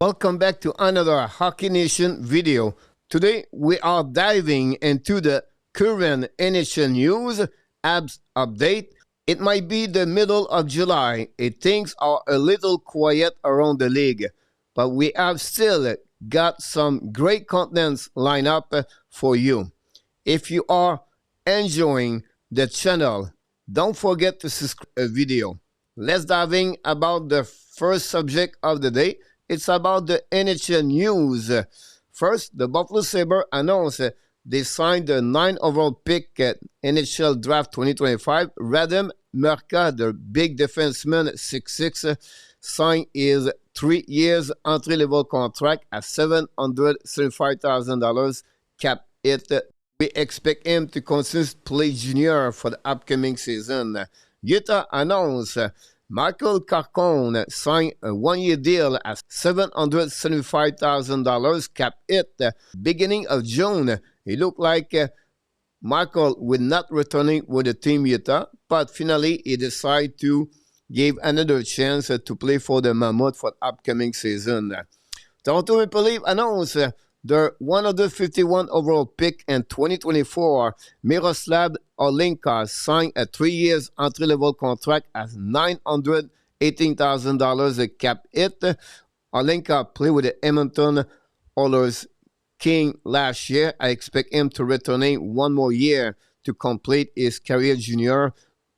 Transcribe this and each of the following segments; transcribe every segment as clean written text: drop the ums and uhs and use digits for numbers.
Welcome back to another Hockey Nation video. Today we are diving into the current NHL news, Habs update. It might be the middle of July and things are a little quiet around the league, but we have still got some great contents lined up for you. If you are enjoying the channel, don't forget to subscribe to the video. Let's dive in about the first subject of the day. It's about the NHL news. First, the Buffalo Sabres announced they signed the 9th overall pick at NHL Draft 2025. Radim Merka, the big defenseman, 6'6", signed his 3 years entry-level contract at $775,000 cap hit. We expect him to continue to play junior for the upcoming season. Utah announced Michael Carcone signed a 1-year deal at $775,000 cap hit. Beginning of June, it looked like Michael would not returning with the team Utah, but finally he decided to give another chance to play for the Mammoth for the upcoming season. Toronto Maple Leafs announced their 151 overall pick in 2024, Miroslav Olenka, signed a 3 years entry-level contract at $918,000 cap hit. Olenka played with the Edmonton Oilers King last year. I expect him to return one more year to complete his career junior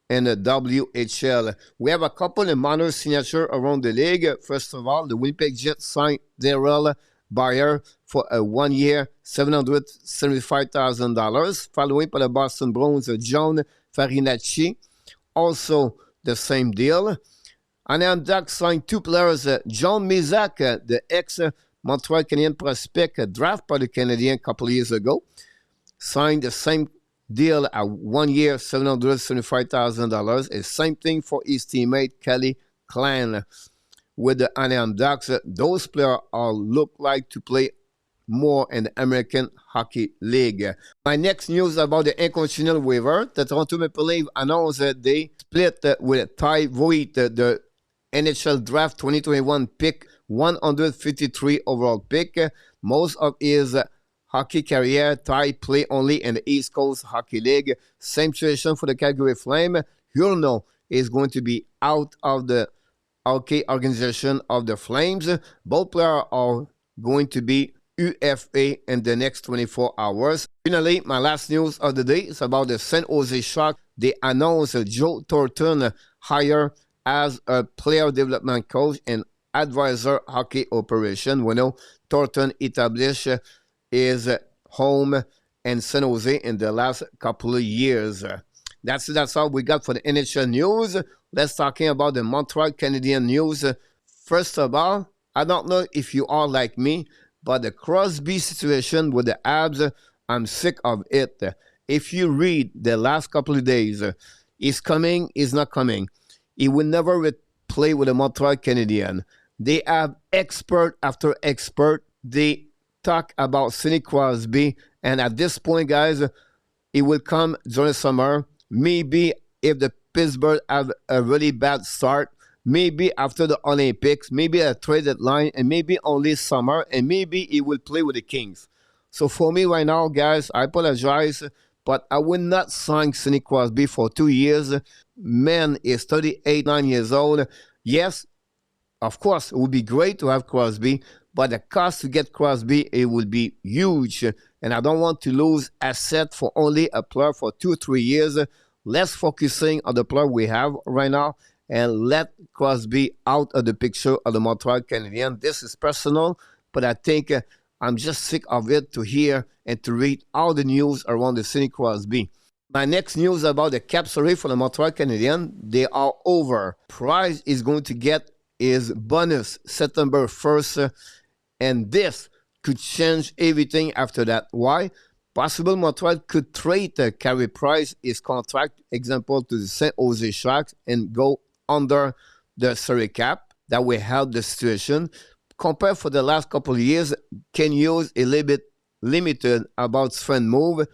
in the WHL. We have a couple of minor signatures around the league. First of all, the Winnipeg Jets signed Darrell Bayer for a 1 year, $775,000, following by the Boston Bruins, John Farinacci, also the same deal. And Duck signed 2 players, John Mizak, the ex-Montreal Canadiens prospect, drafted by the Canadiens a couple of years ago, signed the same deal at 1 year, $775,000. The same thing for his teammate, Kelly Klein. With the Anaheim Ducks, those players all look like to play more in the American Hockey League. My next news about the unconditional waiver. The Toronto Maple Leafs announced that they split with Ty Voigt, the NHL Draft 2021 pick, 153 overall pick. Most of his hockey career, Ty played only in the East Coast Hockey League. Same situation for the Calgary Flame. Hurno is going to be out of the hockey organization of the Flames. Both players are going to be UFA in the next 24 hours. Finally, my last news of the day is about the San Jose Sharks. They announced Joe Thornton hired as a player development coach and advisor hockey operation. We know Thornton established his home in San Jose in the last couple of years. That's all we got for the NHL news. Let's talking about the Montreal Canadiens news. First of all, I don't know if you are like me, but the Crosby situation with the Habs, I'm sick of it. If you read the last couple of days, he's coming, he's not coming. He will never play with the Montreal Canadiens. They have expert after expert. They talk about Sidney Crosby, and at this point, guys, it will come during the summer. Maybe if the Pittsburgh have a really bad start, maybe after the Olympics, maybe a trade deadline, and maybe only summer, and maybe he will play with the Kings. So for me right now, guys, I apologize, but I will not sign Sidney Crosby for 2 years. Man is 38, 9 years old. Yes, of course, it would be great to have Crosby, but the cost to get Crosby, it would be huge. And I don't want to lose asset for only a player for 2 or 3 years. Let's focusing on the player we have right now and let Crosby out of the picture of the Montreal Canadiens. This is personal, but I think I'm just sick of it to hear and to read all the news around the Sidney Crosby. My next news about the cap story for the Montreal Canadiens, they are over. Price is going to get his bonus September 1st, and this could change everything after that. Why? Possible Montreal could trade Carey Price, his contract, example, to the San Jose Sharks and go under the salary cap. That will help the situation. Compared for the last couple of years, Kent Hughes a little bit limited about friend move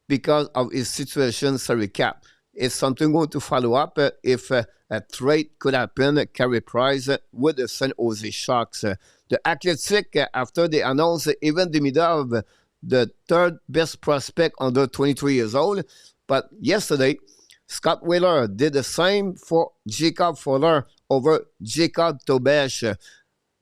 because of his situation salary cap. is something going to follow up if a trade could happen, Carey Price with the San Jose Sharks. The Athletic, after they announced even the middle of the third best prospect under 23 years old, but yesterday, Scott Wheeler did the same for Jacob Fuller over Jacob Tobesh.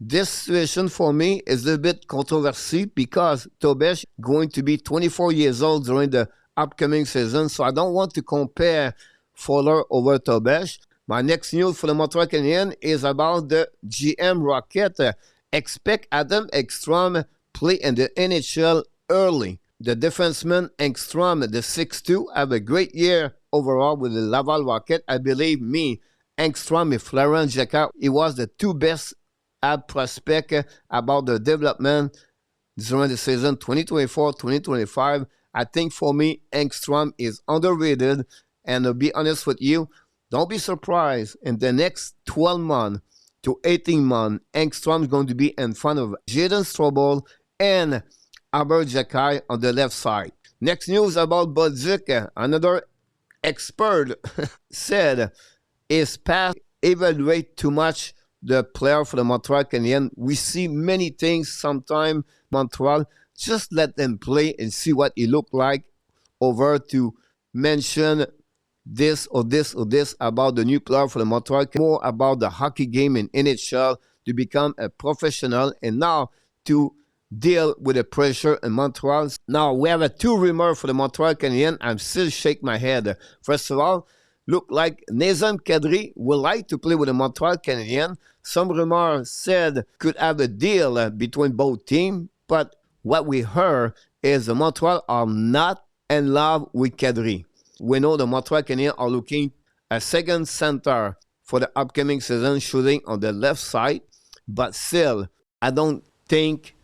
This situation for me is a bit controversial because Tobesh going to be 24 years old during the upcoming season, so I don't want to compare Fuller over Tobesh. My next news for the Montreal Canadiens is about the GM Rocket. Expect Adam Ekstrom play in the NHL early. The defenseman Ekstrom, the 6'2", have a great year overall with the Laval Rocket. I believe me, Ekstrom and Florent Jacquard, he was the two best prospect about the development during the season 2024-2025. I think for me, Ekstrom is underrated. And to be honest with you, don't be surprised in the next 12 months to 18 months, Ekstrom is going to be in front of Jadon Strobel and Albert Jacquard on the left side. Next news about Bolduc. Another expert said his past evaluate too much the player for the Montreal Canadiens. We see many things sometimes, Montreal. Just let them play and see what he look like over to mention this or this or this about the new player for the Montreal Canadiens. More about the hockey game in NHL to become a professional and now to deal with the pressure in Montreal. Now, we have two rumors for the Montreal Canadiens. I'm still shake my head. First of all, look like Nazem Kadri would like to play with the Montreal Canadiens. Some rumors said could have a deal between both teams, but what we heard is the Montreal are not in love with Kadri. We know the Montreal Canadiens are looking a second center for the upcoming season, shooting on the left side, but still, I don't think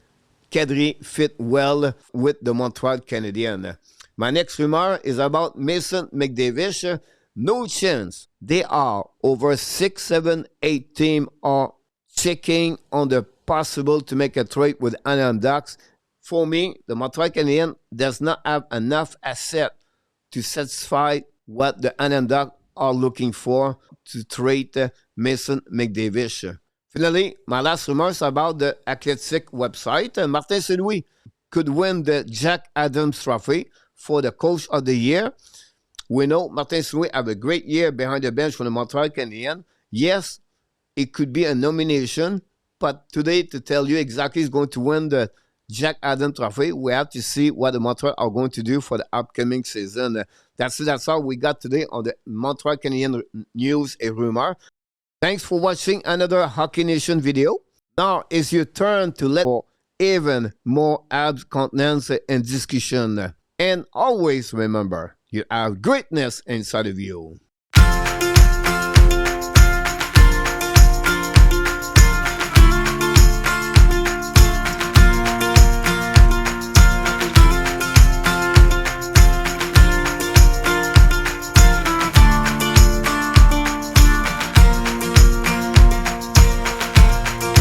Kadri fit well with the Montreal Canadiens. My next rumor is about Mason McTavish. No chance. They are over 6, 7, 8 teams are checking on the possible to make a trade with Anaheim Ducks. For me, the Montreal Canadiens does not have enough asset to satisfy what the Anaheim Ducks are looking for to trade Mason McTavish. Finally, my last rumor is about the Athletic website. Martin St-Louis could win the Jack Adams Trophy for the Coach of the Year. We know Martin St-Louis have a great year behind the bench for the Montreal Canadiens. Yes, it could be a nomination, but today to tell you exactly who's going to win the Jack Adams Trophy, we have to see what the Montreal are going to do for the upcoming season. That's all we got today on the Montreal Canadiens news and rumor. Thanks for watching another Hockey Nation video. Now it's your turn to let for even more Habs contents and discussion. And always remember, you have greatness inside of you.